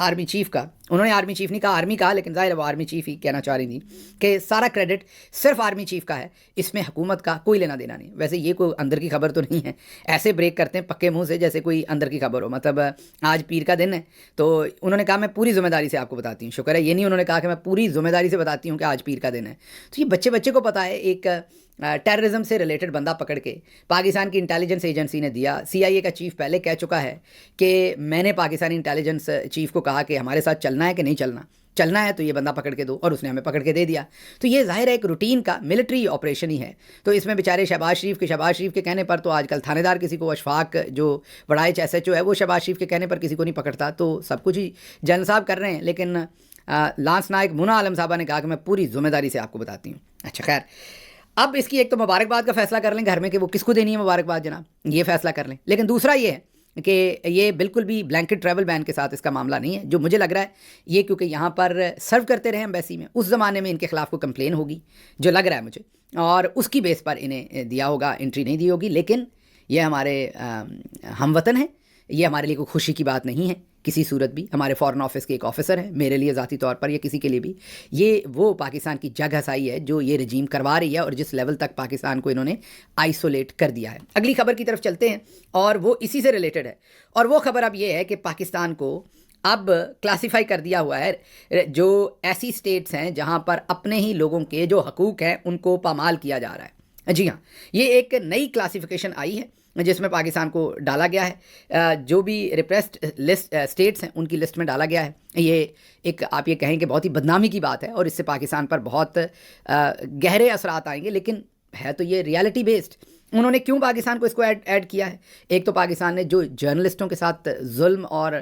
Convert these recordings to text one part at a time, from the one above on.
Army chief کا. انہوں نے آرمی چیف نہیں کہا, آرمی کہا, لیکن ظاہر ہے وہ آرمی چیف ہی کہنا چاہ رہی تھی کہ سارا کریڈٹ صرف آرمی چیف کا ہے, اس میں حکومت کا کوئی لینا دینا نہیں. ویسے یہ کوئی اندر کی خبر تو نہیں ہے, ایسے بریک کرتے ہیں پکے منہ سے جیسے کوئی اندر کی خبر ہو. مطلب آج پیر کا دن ہے تو انہوں نے کہا میں پوری ذمہ داری سے آپ کو بتاتی ہوں. شکر ہے یہ نہیں انہوں نے کہا کہ میں پوری ذمہ داری سے بتاتی ہوں کہ آج پیر کا دن ہے. تو یہ بچے کو پتہ ہے. ایک ٹیررزم سے ریلیٹڈ بندہ پکڑ کے پاکستان کی انٹیلیجنس ایجنسی نے دیا. CIA کا چیف پہلے کہہ چکا ہے کہ میں نے پاکستانی انٹیلیجنس چیف کو کہا کہ ہمارے ساتھ چلنا ہے کہ نہیں چلنا ہے تو یہ بندہ پکڑ کے دو, اور اس نے ہمیں پکڑ کے دے دیا. تو یہ ظاہر ہے ایک روٹین کا ملٹری آپریشن ہی ہے. تو اس میں بیچارے شہباز شریف کے کہنے پر تو آج کل تھانے دار کسی کو, اشفاق جو بڑا SHO ہے وہ شہباز شریف کے کہنے پر کسی کو نہیں پکڑتا. تو سب کچھ ہی جنرل صاحب کر رہے ہیں, لیکن لانس نائک منى عالم صاحبہ نے کہا کہ میں پوری ذمہ داری سے آپ کو بتاتی ہوں. اچھا خیر, اب اس کی ایک تو مبارکباد کا فیصلہ کر لیں گھر میں کہ وہ کس کو دینی ہے مبارکباد جناب, یہ فیصلہ کر لیں. لیکن دوسرا یہ ہے کہ یہ بالکل بھی بلینکٹ ٹریول بین کے ساتھ اس کا معاملہ نہیں ہے, جو مجھے لگ رہا ہے یہ کیونکہ یہاں پر سرو کرتے رہے ایمبیسی میں, اس زمانے میں ان کے خلاف کوئی کمپلین ہوگی جو لگ رہا ہے مجھے, اور اس کی بیس پر انہیں دیا ہوگا, انٹری نہیں دی ہوگی. لیکن یہ ہمارے ہم وطن ہیں, یہ ہمارے لیے کوئی خوشی کی بات نہیں ہے کسی صورت بھی. ہمارے فارن آفس کے ایک آفیسر ہیں, میرے لیے ذاتی طور پر یا کسی کے لیے بھی, یہ وہ پاکستان کی جگ ہسائی ہے جو یہ رجیم کروا رہی ہے, اور جس لیول تک پاکستان کو انہوں نے آئسولیٹ کر دیا ہے. اگلی خبر کی طرف چلتے ہیں, اور وہ اسی سے ریلیٹڈ ہے. اور وہ خبر اب یہ ہے کہ پاکستان کو اب کلاسیفائی کر دیا ہوا ہے جو ایسی اسٹیٹس ہیں جہاں پر اپنے ہی لوگوں کے جو حقوق ہیں ان کو پامال کیا جا رہا ہے. جی ہاں, یہ ایک نئی کلاسیفیکیشن آئی ہے جس میں پاکستان کو ڈالا گیا ہے, جو بھی ریپریسڈ لسٹ اسٹیٹس ہیں ان کی لسٹ میں ڈالا گیا ہے. یہ ایک آپ یہ کہیں کہ بہت ہی بدنامی کی بات ہے, اور اس سے پاکستان پر بہت گہرے اثرات آئیں گے, لیکن ہے تو یہ ریالٹی بیسڈ. انہوں نے کیوں پاکستان کو اس کو ایڈ کیا ہے؟ ایک تو پاکستان نے جو جرنلسٹوں کے ساتھ ظلم اور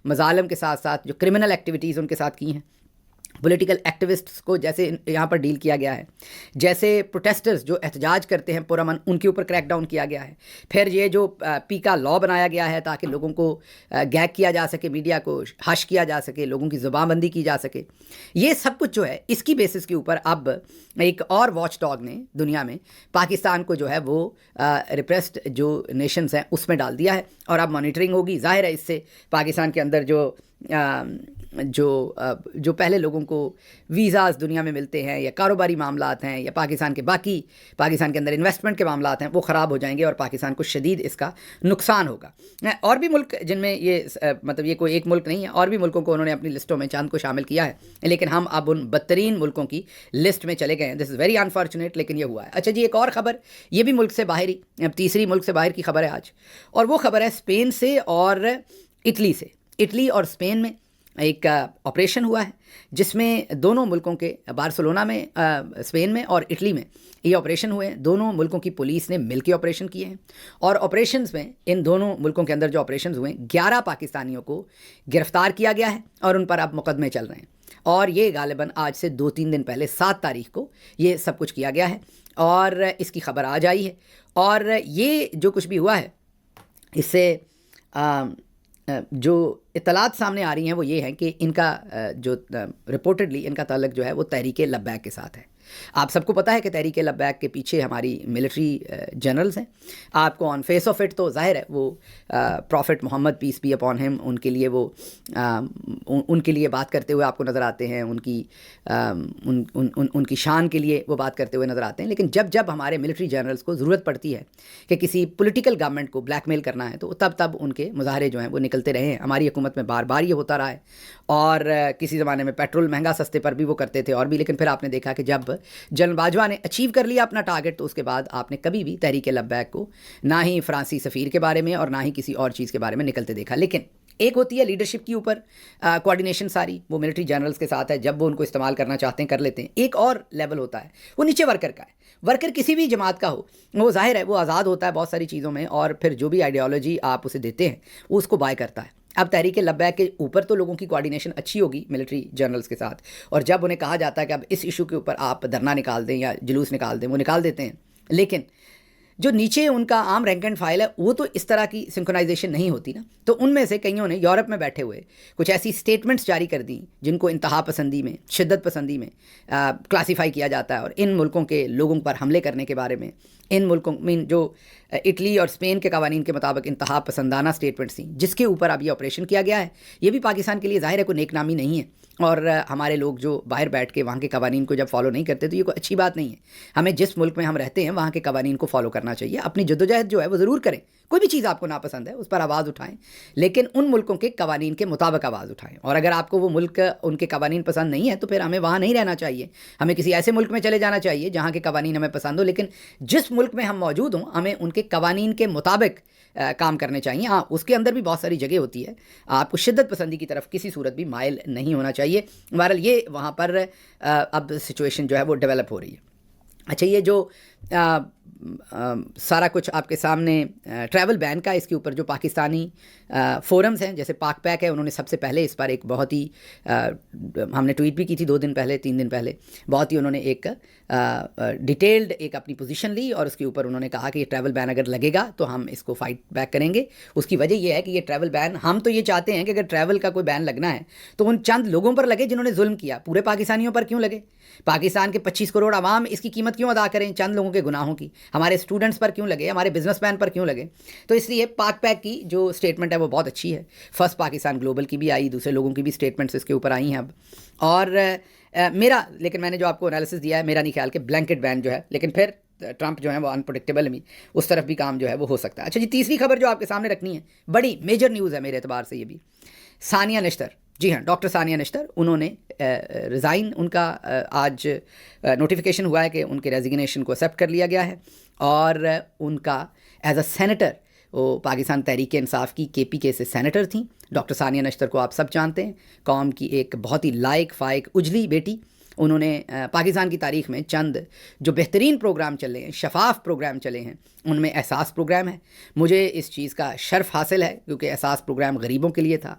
مظالم کے ساتھ ساتھ جو کرمنل ایکٹیویٹیز ان کے ساتھ کی ہیں, پولیٹیکل ایکٹیوسٹس کو جیسے یہاں پر ڈیل کیا گیا ہے, جیسے پروٹیسٹرز جو احتجاج کرتے ہیں پرامن, ان کے اوپر کریک ڈاؤن کیا گیا ہے. پھر یہ جو پیکا لا بنایا گیا ہے تاکہ لوگوں کو گیگ کیا جا سکے, میڈیا کو حش کیا جا سکے, لوگوں کی زبان بندی کی جا سکے, یہ سب کچھ جو ہے اس کی بیسس کے اوپر اب ایک اور واچ ڈاگ نے دنیا میں پاکستان کو جو ہے وہ ریپریسڈ جو نیشنز ہیں اس میں ڈال دیا ہے, اور اب مانیٹرنگ ہوگی. ظاہر ہے اس سے پاکستان کے اندر جو پہلے لوگوں کو ویزاز دنیا میں ملتے ہیں, یا کاروباری معاملات ہیں, یا پاکستان کے اندر انویسٹمنٹ کے معاملات ہیں, وہ خراب ہو جائیں گے, اور پاکستان کو شدید اس کا نقصان ہوگا. اور بھی ملک جن میں یہ مطلب یہ کوئی ایک ملک نہیں ہے, اور بھی ملکوں کو انہوں نے اپنی لسٹوں میں چاند کو شامل کیا ہے, لیکن ہم اب ان بدترین ملکوں کی لسٹ میں چلے گئے ہیں. دس از ویری انفارچونیٹ, لیکن یہ ہوا ہے. اچھا جی, ایک اور خبر, یہ بھی ملک سے باہر ہی, اب تیسری ملک سے باہر کی خبر ہے آج, اور وہ خبر ہے اسپین سے اور اٹلی سے. اٹلی اور اسپین میں ایک آپریشن ہوا ہے جس میں دونوں ملکوں کے, بارسلونا میں اسپین میں اور اٹلی میں یہ آپریشن ہوئے ہیں. دونوں ملکوں کی پولیس نے مل کے آپریشن کیے ہیں, اور آپریشنز میں ان دونوں ملکوں کے اندر جو آپریشنز ہوئے ہیں 11 پاکستانیوں کو گرفتار کیا گیا ہے, اور ان پر اب مقدمے چل رہے ہیں. اور یہ غالباً آج سے 2-3 دن پہلے 7 تاریخ کو یہ سب کچھ کیا گیا ہے, اور اس کی خبر آج آئی ہے. اور یہ جو کچھ بھی ہوا ہے اس سے جو اطلاعات سامنے آ رہی ہیں وہ یہ ہیں کہ ان کا جو رپورٹڈلی ان کا تعلق جو ہے وہ تحریک لبیک کے ساتھ ہے. آپ سب کو پتہ ہے کہ تحریک لبیک کے پیچھے ہماری ملٹری جنرلز ہیں. آپ کو آن فیس آف اٹ تو ظاہر ہے وہ prophet Muhammad peace be upon him, ان کے لیے وہ ان کے لیے بات کرتے ہوئے آپ کو نظر آتے ہیں, ان کی شان کے لیے وہ بات کرتے ہوئے نظر آتے ہیں. لیکن جب ہمارے ملٹری جنرلز کو ضرورت پڑتی ہے کہ کسی پولیٹیکل گورنمنٹ کو بلیک میل کرنا ہے تو تب ان کے مظاہرے جو ہیں وہ نکلتے رہے ہیں. ہماری حکومت میں بار بار یہ ہوتا رہا ہے, اور کسی زمانے میں پیٹرول مہنگا سستے پر بھی وہ کرتے تھے اور بھی. لیکن پھر آپ نے دیکھا کہ جب جنرل باجوہ نے اچیو کر لیا اپنا ٹارگٹ تو اس کے بعد آپ نے کبھی بھی تحریک لبیک کو نہ ہی فرانسی سفیر کے بارے میں اور نہ ہی کسی اور چیز کے بارے میں نکلتے دیکھا. لیکن ایک ہوتی ہے لیڈرشپ کے اوپر کوآرڈینیشن, ساری وہ ملٹری جنرلز کے ساتھ ہے, جب وہ ان کو استعمال کرنا چاہتے ہیں کر لیتے ہیں. ایک اور لیول ہوتا ہے وہ نیچے ورکر کا ہے. ورکر کسی بھی جماعت کا ہو, وہ ظاہر ہے وہ آزاد ہوتا ہے بہت ساری چیزوں میں, اور پھر جو بھی آئیڈیالوجی آپ اسے دیتے ہیں وہ اس کو بائی کرتا ہے. اب تحریک لبیک کے اوپر تو لوگوں کی کوآرڈینیشن اچھی ہوگی ملٹری جنرلز کے ساتھ, اور جب انہیں کہا جاتا ہے کہ اب اس ایشو کے اوپر آپ دھرنا نکال دیں یا جلوس نکال دیں, وہ نکال دیتے ہیں. لیکن جو نیچے ان کا عام رینک اینڈ فائل ہے وہ تو اس طرح کی سنکرونائزیشن نہیں ہوتی نا. تو ان میں سے کئیوں نے یورپ میں بیٹھے ہوئے کچھ ایسی اسٹیٹمنٹس جاری کر دیں جن کو انتہا پسندی میں، شدت پسندی میں کلاسیفائی کیا جاتا ہے، اور ان ملکوں کے لوگوں پر حملے کرنے کے بارے میں ان ملکوں میں جو اٹلی اور اسپین کے قوانین کے مطابق انتہا پسندانہ اسٹیٹمنٹس تھیں جس کے اوپر اب یہ آپریشن کیا گیا ہے. یہ بھی پاکستان کے لیے ظاہر ہے کوئی نیک نامی نہیں ہے، اور ہمارے لوگ جو باہر بیٹھ کے وہاں کے قوانین کو جب فالو نہیں کرتے تو یہ کوئی اچھی بات نہیں ہے. ہمیں جس ملک میں ہم رہتے ہیں وہاں کے قوانین کو فالو کرنا چاہیے. اپنی جدوجہد جو ہے وہ ضرور کریں، کوئی بھی چیز آپ کو ناپسند ہے اس پر آواز اٹھائیں، لیکن ان ملکوں کے قوانین کے مطابق آواز اٹھائیں. اور اگر آپ کو وہ ملک ان کے قوانین پسند نہیں ہے تو پھر ہمیں وہاں نہیں رہنا چاہیے. ہمیں کسی ایسے ملک میں چلے جانا چاہیے جہاں کے قوانین ہمیں پسند ہو، لیکن جس ملک میں ہم موجود ہوں ہمیں ان کے قوانین کے مطابق کام کرنے چاہیے. ہاں، اس کے اندر بھی بہت ساری جگہ ہوتی ہے، آپ کو شدت پسندی کی طرف کسی صورت بھی مائل نہیں ہونا چاہیے. بہرحال یہ وہاں پر اب سچویشن جو ہے وہ ڈیولپ ہو رہی ہے. اچھا، یہ جو سارا کچھ آپ کے سامنے ٹریول بین کا، اس کے اوپر جو پاکستانی فورمز ہیں جیسے پاک پیک ہے، انہوں نے سب سے پہلے اس پر ایک بہت ہی ہم نے ٹویٹ بھی کی تھی 2 دن پہلے 3 دن پہلے، بہت ہی انہوں نے ایک ڈیٹیلڈ ایک اپنی پوزیشن لی، اور اس کے اوپر انہوں نے کہا کہ یہ ٹریول بین اگر لگے گا تو ہم اس کو فائٹ بیک کریں گے. اس کی وجہ یہ ہے کہ یہ ٹریول بین، ہم تو یہ چاہتے ہیں کہ اگر ٹریول کا کوئی بین لگنا ہے تو ان چند لوگوں پر لگے جنہوں نے ظلم کیا، پورے پاکستانیوں پر کیوں لگے؟ پاکستان کے 25 کروڑ عوام اس کی قیمت کیوں ادا کریں چند لوگوں کے گناہوں کی؟ ہمارے اسٹوڈنٹس پر کیوں لگے؟ ہمارے بزنس مین پر کیوں لگے؟ تو اس لیے پاک پیک کی جو اسٹیٹمنٹ ہے وہ بہت اچھی ہے. فرسٹ پاکستان گلوبل کی بھی آئی، دوسرے لوگوں کی بھی اسٹیٹمنٹس اس کے اوپر آئی ہیں اب. اور لیکن میں نے جو آپ کو انالیسس دیا ہے، میرا نہیں خیال کہ بلینکٹ بین جو ہے، لیکن پھر ٹرمپ جو ہے وہ انپریڈکٹیبل بھی، اس طرف بھی کام جو ہے وہ ہو سکتا ہے. اچھا جی، تیسری خبر جو آپ کے سامنے رکھنی ہے، بڑی میجر نیوز ہے میرے اعتبار سے یہ بھی. ثانیہ نشتر، جی ہاں، ڈاکٹر ثانیہ نشتر، انہوں نے ریزائن، ان کا آج نوٹیفیکیشن ہوا ہے کہ ان کے ریزیگنیشن کو ایکسیپٹ کر لیا گیا ہے، اور ان کا ایز اے سینیٹر، وہ پاکستان تحریک انصاف کی کے پی کے سے سینیٹر تھیں. ڈاکٹر ثانیہ نشتر کو آپ سب جانتے ہیں، قوم کی ایک بہت ہی لائق فائق اجلی بیٹی. انہوں نے پاکستان کی تاریخ میں چند جو بہترین پروگرام چلے ہیں، شفاف پروگرام چلے ہیں، ان میں احساس پروگرام ہے. مجھے اس چیز کا شرف حاصل ہے کیونکہ احساس پروگرام غریبوں کے لیے تھا،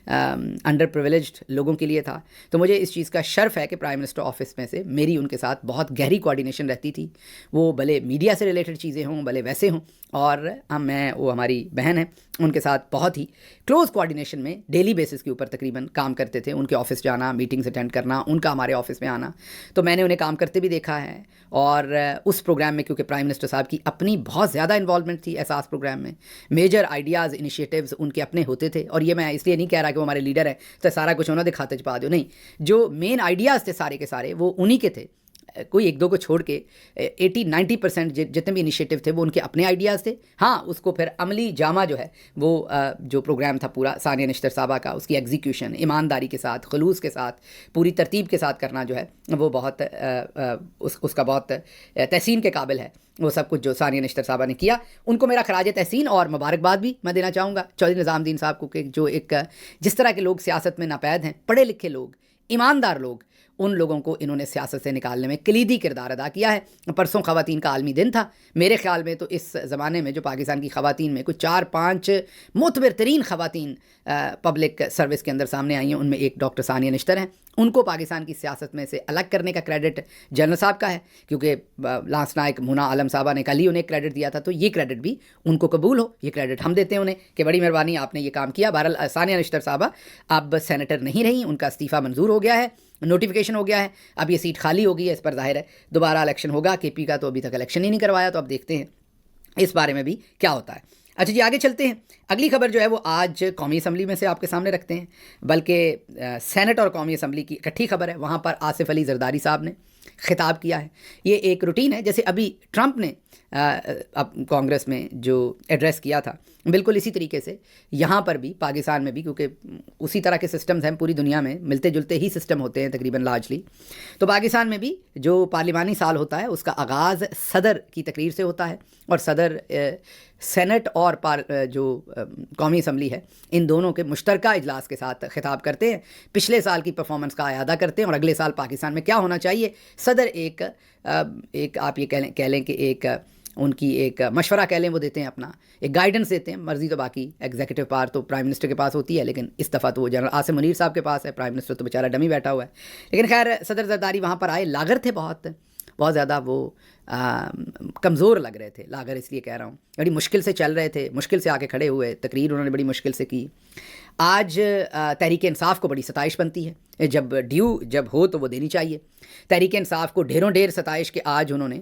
انڈر پریویلیجڈ لوگوں کے لیے تھا. تو مجھے اس چیز کا شرف ہے کہ پرائم منسٹر آفس میں سے میری ان کے ساتھ بہت گہری کوارڈینیشن رہتی تھی. وہ بھلے میڈیا سے ریلیٹڈ چیزیں ہوں، بھلے ویسے ہوں، اور وہ ہماری بہن ہیں، ان کے ساتھ بہت ہی کلوز کوارڈینیشن میں ڈیلی بیسس کے اوپر تقریباً کام کرتے تھے. ان کے آفس جانا، میٹنگز اٹینڈ کرنا، ان کا ہمارے آفس میں آنا، تو میں نے انہیں کام کرتے بھی دیکھا ہے. اور اس پروگرام میں کیونکہ پرائم منسٹر صاحب کی اپنی بہت زیادہ انوالومنٹ تھی احساس پروگرام میں، میجر آئیڈیاز، انیشیٹیوز ان کے اپنے ہوتے تھے. اور یہ میں اس لیے نہیں کہہ رہا کہ وہ ہمارے لیڈر ہیں تو سارا کچھ انہوں نے کھاتے چھپا دو، نہیں، جو مین آئیڈیاز تھے سارے کے سارے وہ انہی کے تھے. کوئی 1-2 کو چھوڑ کے 80-90% جتنے بھی انیشیٹو تھے وہ ان کے اپنے آئیڈیاز تھے. ہاں، اس کو پھر عملی جامہ جو ہے وہ جو پروگرام تھا پورا ثانیہ نشتر صاحبہ کا، اس کی ایگزیکیوشن ایمانداری کے ساتھ، خلوص کے ساتھ، پوری ترتیب کے ساتھ کرنا جو ہے وہ بہت اس کا بہت تحسین کے قابل ہے. وہ سب کچھ جو ثانیہ نشتر صاحبہ نے کیا، ان کو میرا خراج تحسین اور مبارکباد بھی میں دینا چاہوں گا. چودھری نظام الدین صاحب کو کہ جو ایک جس طرح کے لوگ سیاست میں ناپید ہیں، پڑھے لکھے لوگ، ایماندار لوگ، ان لوگوں کو انہوں نے سیاست سے نکالنے میں کلیدی کردار ادا کیا ہے. پرسوں خواتین کا عالمی دن تھا. میرے خیال میں تو اس زمانے میں جو پاکستان کی خواتین میں کچھ 4-5 معتبر ترین خواتین پبلک سروس کے اندر سامنے آئی ہیں، ان میں ایک ڈاکٹر ثانیہ نشتر ہیں. ان کو پاکستان کی سیاست میں سے الگ کرنے کا کریڈٹ جنرل صاحب کا ہے، کیونکہ لانس نائک مونا عالم صاحبہ نے کل ہی انہیں کریڈٹ دیا تھا، تو یہ کریڈٹ بھی ان کو قبول ہو. یہ کریڈٹ ہم دیتے ہیں انہیں کہ بڑی مہربانی آپ نے یہ کام کیا. بہرحال ثانیہ نشتر صاحبہ اب سینیٹر نہیں رہیں، ان کا استعفیٰ منظور ہو گیا ہے، نوٹیفیکیشن ہو گیا ہے. اب یہ سیٹ خالی ہو گئی ہے، اس پر ظاہر ہے دوبارہ الیکشن ہوگا. کے پی کا تو ابھی تک الیکشن ہی نہیں کروایا، تو اب دیکھتے ہیں اس بارے میں بھی کیا ہوتا ہے. اچھا جی، آگے چلتے ہیں. اگلی خبر جو ہے وہ آج قومی اسمبلی میں سے آپ کے سامنے رکھتے ہیں، بلکہ سینٹ اور قومی اسمبلی کی اکٹھی خبر ہے. وہاں پر آصف علی زرداری صاحب نے خطاب کیا ہے. یہ ایک روٹین ہے، جیسے ابھی ٹرمپ نے اب کانگریس میں جو ایڈریس کیا تھا، بالکل اسی طریقے سے یہاں پر بھی پاکستان میں بھی، کیونکہ اسی طرح کے سسٹمز ہیں پوری دنیا میں، ملتے جلتے ہی سسٹم ہوتے ہیں تقریباً لارجلی. تو پاکستان میں بھی جو پارلیمانی سال ہوتا ہے اس کا آغاز صدر کی تقریر سے ہوتا ہے، اور صدر سینٹ اور جو قومی اسمبلی ہے ان دونوں کے مشترکہ اجلاس کے ساتھ خطاب کرتے ہیں، پچھلے سال کی پرفارمنس کا اعادہ کرتے ہیں اور اگلے سال پاکستان میں کیا ہونا چاہیے. صدر ایک آپ یہ کہہ لیں کہ ایک ان کی ایک مشورہ کہہ لیں، وہ دیتے ہیں، اپنا ایک گائیڈنس دیتے ہیں. مرضی تو باقی ایگزیکٹو پاور تو پرائم منسٹر کے پاس ہوتی ہے، لیکن اس دفعہ تو وہ جنرل عاصم منیر صاحب کے پاس ہے. پرائم منسٹر تو بیچارہ ڈمی بیٹھا ہوا ہے. لیکن خیر، صدر زرداری وہاں پر آئے، لاغر تھے بہت، بہت زیادہ وہ کمزور لگ رہے تھے. لاگر اس لیے کہہ رہا ہوں, بڑی مشکل سے چل رہے تھے, مشکل سے آ کے کھڑے ہوئے, تقریر انہوں نے بڑی مشکل سے کی. آج تحریک انصاف کو بڑی ستائش بنتی ہے, جب ہو تو وہ دینی چاہیے. تحریک انصاف کو ڈھیروں ڈھیر ستائش کہ آج انہوں نے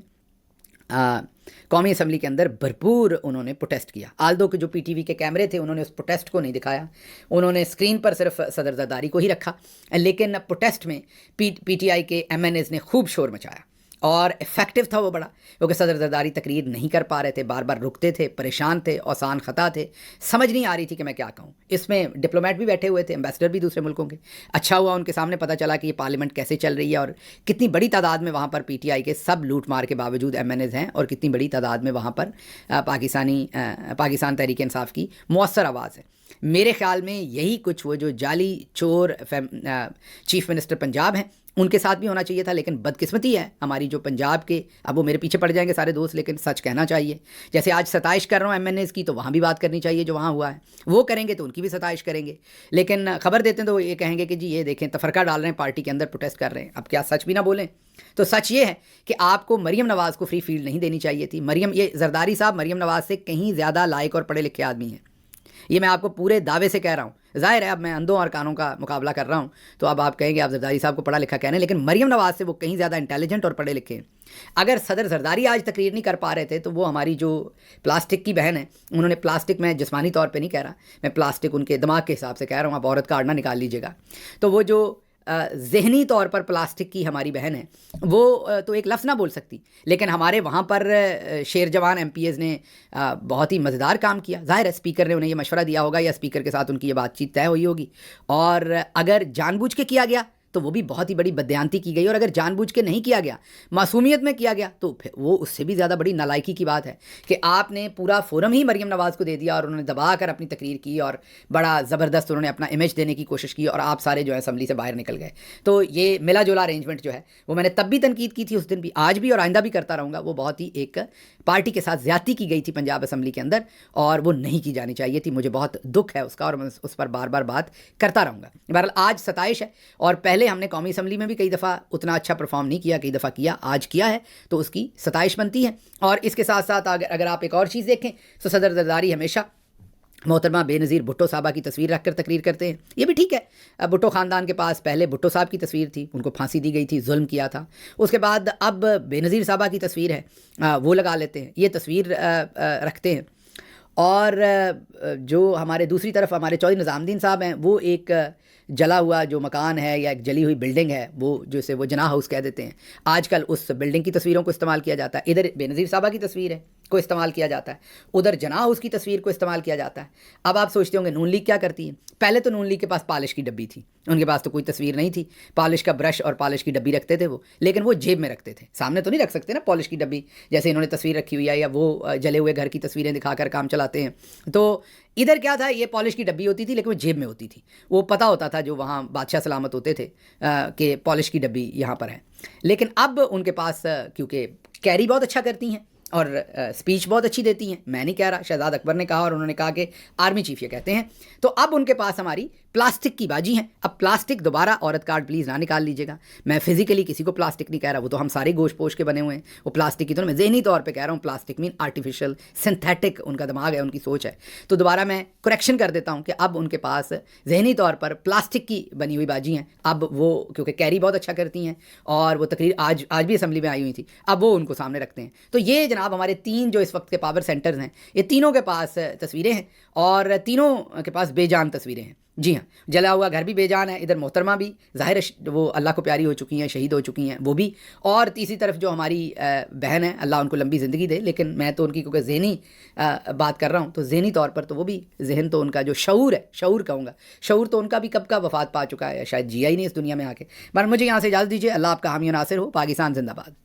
قومی اسمبلی کے اندر بھرپور انہوں نے پروٹیسٹ کیا. آلدو کے جو پی ٹی وی کے کیمرے تھے انہوں نے اس پروٹیسٹ کو نہیں دکھایا, انہوں نے اسکرین پر صرف صدر زرداری کو ہی رکھا, لیکن پروٹیسٹ میں پی ٹی آئی کے ایم این ایز نے خوب شور مچایا اور افیکٹو تھا وہ بڑا, کیونکہ صدر زرداری تقریر نہیں کر پا رہے تھے, بار بار رکتے تھے, پریشان تھے, اوسان خطا تھے, سمجھ نہیں آ رہی تھی کہ میں کیا کہوں. اس میں ڈپلومیٹ بھی بیٹھے ہوئے تھے, امبیسڈر بھی دوسرے ملکوں کے. اچھا ہوا ان کے سامنے پتہ چلا کہ یہ پارلیمنٹ کیسے چل رہی ہے اور کتنی بڑی تعداد میں وہاں پر پی ٹی آئی کے سب لوٹ مار کے باوجود ایم این ایز ہیں, اور کتنی بڑی تعداد میں وہاں پر پاکستان تحریک انصاف کی مؤثر آواز ہے. میرے خیال میں یہی کچھ وہ جو جعلی چور چیف منسٹر پنجاب ہیں ان کے ساتھ بھی ہونا چاہیے تھا, لیکن بدقسمتی ہے ہماری جو پنجاب کے, اب وہ میرے پیچھے پڑ جائیں گے سارے دوست, لیکن سچ کہنا چاہیے. جیسے آج ستائش کر رہا ہوں ایم این ایز کی, تو وہاں بھی بات کرنی چاہیے جو وہاں ہوا ہے, وہ کریں گے تو ان کی بھی ستائش کریں گے. لیکن خبر دیتے ہیں تو وہ یہ کہیں گے کہ جی یہ دیکھیں تفرقہ ڈال رہے ہیں, پارٹی کے اندر پروٹیسٹ کر رہے ہیں. اب کیا سچ بھی نہ بولیں؟ تو سچ یہ ہے کہ آپ کو مریم نواز کو فری فیلڈ نہیں دینی چاہیے تھی. یہ زرداری صاحب مریم نواز سے کہیں زیادہ لائق اور پڑھے لکھے آدمی ہیں, یہ میں آپ کو پورے دعوے سے کہہ رہا ہوں. ظاہر ہے اب میں اندھوں اور کانوں کا مقابلہ کر رہا ہوں, تو اب آپ کہیں گے آپ زرداری صاحب کو پڑھا لکھا کہنے, لیکن مریم نواز سے وہ کہیں زیادہ انٹیلیجنٹ اور پڑھے لکھے ہیں. اگر صدر زرداری آج تقریر نہیں کر پا رہے تھے تو وہ ہماری جو پلاسٹک کی بہن ہے, انہوں نے پلاسٹک, میں جسمانی طور پہ نہیں کہہ رہا, میں پلاسٹک ان کے دماغ کے حساب سے کہہ رہا ہوں, آپ عورت کارڈ نہ نکال لیجیے گا. تو وہ جو ذہنی طور پر پلاسٹک کی ہماری بہن ہے, وہ تو ایک لفظ نہ بول سکتی, لیکن ہمارے وہاں پر شیر جوان ایم پی ایز نے بہت ہی مزیدار کام کیا. ظاہر ہے اسپیکر نے انہیں یہ مشورہ دیا ہوگا یا اسپیکر کے ساتھ ان کی یہ بات چیت طے ہوئی ہوگی, اور اگر جان بوجھ کے کیا گیا تو وہ بھی بہت ہی بڑی بددیانتی کی گئی, اور اگر جان بوجھ کے نہیں کیا گیا, معصومیت میں کیا گیا, تو پھر وہ اس سے بھی زیادہ بڑی نالائکی کی بات ہے کہ آپ نے پورا فورم ہی مریم نواز کو دے دیا اور انہوں نے دبا کر اپنی تقریر کی اور بڑا زبردست انہوں نے اپنا امیج دینے کی کوشش کی, اور آپ سارے جو ہے اسمبلی سے باہر نکل گئے. تو یہ ملا جولا ارینجمنٹ جو ہے وہ میں نے تب بھی تنقید کی تھی, اس دن بھی, آج بھی, اور آئندہ بھی کرتا رہوں گا. وہ بہت ہی ایک پارٹی کے ساتھ زیادتی کی گئی تھی پنجاب اسمبلی کے اندر, اور وہ نہیں کی جانی چاہیے تھی. مجھے بہت دکھ ہے اس کا, اور میں اس پر بار بار بات کرتا رہوں گا. بہرحال آج ستائش ہے, اور پہلے ہم نے قومی اسمبلی میں بھی کئی دفعہ اتنا اچھا پرفارم نہیں کیا, کئی دفعہ کیا, آج کیا ہے تو اس کی ستائش بنتی ہے. اور اس کے ساتھ ساتھ اگر آپ ایک اور چیز دیکھیں تو صدر زرداری ہمیشہ محترمہ بے نظیر بھٹو صاحبہ کی تصویر رکھ کر تقریر کرتے ہیں. یہ بھی ٹھیک ہے, بھٹو خاندان کے پاس پہلے بھٹو صاحب کی تصویر تھی, ان کو پھانسی دی گئی تھی, ظلم کیا تھا. اس کے بعد اب بے نظیر صاحبہ کی تصویر ہے, وہ لگا لیتے ہیں, یہ تصویر رکھتے ہیں. اور جو ہمارے دوسری طرف ہمارے چودھری نظام الدین صاحب ہیں, وہ ایک جلا ہوا جو مکان ہے یا ایک جلی ہوئی بلڈنگ ہے, وہ جسے وہ جناح ہاؤس کہہ دیتے ہیں, آج کل اس بلڈنگ کی تصویروں کو استعمال کیا جاتا ہے. ادھر بے نظیر صاحبہ کی تصویر ہے کو استعمال کیا جاتا ہے, ادھر جناح ہاؤس کی تصویر کو استعمال کیا جاتا ہے. اب آپ سوچتے ہوں گے نون لیگ کیا کرتی ہے؟ پہلے تو نون لیگ کے پاس پالش کی ڈبی تھی, ان کے پاس تو کوئی تصویر نہیں تھی, پالش کا برش اور پالش کی ڈبی رکھتے تھے وہ, لیکن وہ جیب میں رکھتے تھے, سامنے تو نہیں رکھ سکتے نا پالش کی ڈبی, جیسے انہوں نے تصویر رکھی ہوئی ہے یا وہ جلے ہوئے گھر کی تصویریں دکھا کر کام چلاتے ہیں. تو ادھر کیا تھا, یہ پالش کی ڈبی ہوتی تھی لیکن وہ جیب میں ہوتی تھی, وہ پتہ ہوتا تھا جو وہاں بادشاہ سلامت ہوتے تھے کہ پالش کی ڈبی یہاں پر ہے. لیکن اب ان کے پاس کیونکہ کیری بہت اچھا کرتی ہیں اور اسپیچ بہت اچھی دیتی ہیں, میں نہیں کہہ رہا, شہزاد اکبر نے کہا اور انہوں نے کہا کہ آرمی چیف یہ کہتے ہیں, تو اب ان کے پاس ہماری پلاسٹک کی باجی ہیں. اب پلاسٹک دوبارہ عورت کارڈ پلیز نہ نکال لیجیے گا, میں فزیکلی کسی کو پلاسٹک نہیں کہہ رہا, وہ تو ہم سارے گوشت پوش کے بنے ہوئے ہیں, وہ پلاسٹک کی طرح, میں ذہنی طور پہ کہہ رہا ہوں پلاسٹک مین آرٹیفیشل سنتھیٹک, ان کا دماغ ہے, ان کی سوچ ہے. تو دوبارہ میں کریکشن کر دیتا ہوں کہ اب ان کے پاس ذہنی طور پر پلاسٹک کی بنی ہوئی باجی ہیں. اب وہ کیونکہ کیری بہت اچھا کرتی ہیں اور وہ تقریر آج بھی اسمبلی میں آئی ہوئی تھی, اب وہ ان کو سامنے رکھتے ہیں. تو یہ جناب ہمارے تین جو اس وقت کے پاور سینٹرز ہیں, یہ تینوں کے پاس تصویریں ہیں اور تینوں کے پاس بے جان تصویریں ہیں. جی ہاں, جلا ہوا گھر بھی بے جان ہے, ادھر محترمہ بھی ظاہر ہے وہ اللہ کو پیاری ہو چکی ہیں, شہید ہو چکی ہیں وہ بھی, اور تیسری طرف جو ہماری بہن ہے, اللہ ان کو لمبی زندگی دے, لیکن میں تو ان کی کیونکہ ذہنی بات کر رہا ہوں, تو ذہنی طور پر تو وہ بھی, ذہن تو ان کا جو شعور ہے, شعور کہوں گا, شعور تو ان کا بھی کب کا وفات پا چکا ہے, شاید جیا ہی نہیں اس دنیا میں آ کے. مگر مجھے یہاں سے اجازت دیجیے, اللہ آپ کا حامی و ناصر ہو. پاکستان زندہ باد.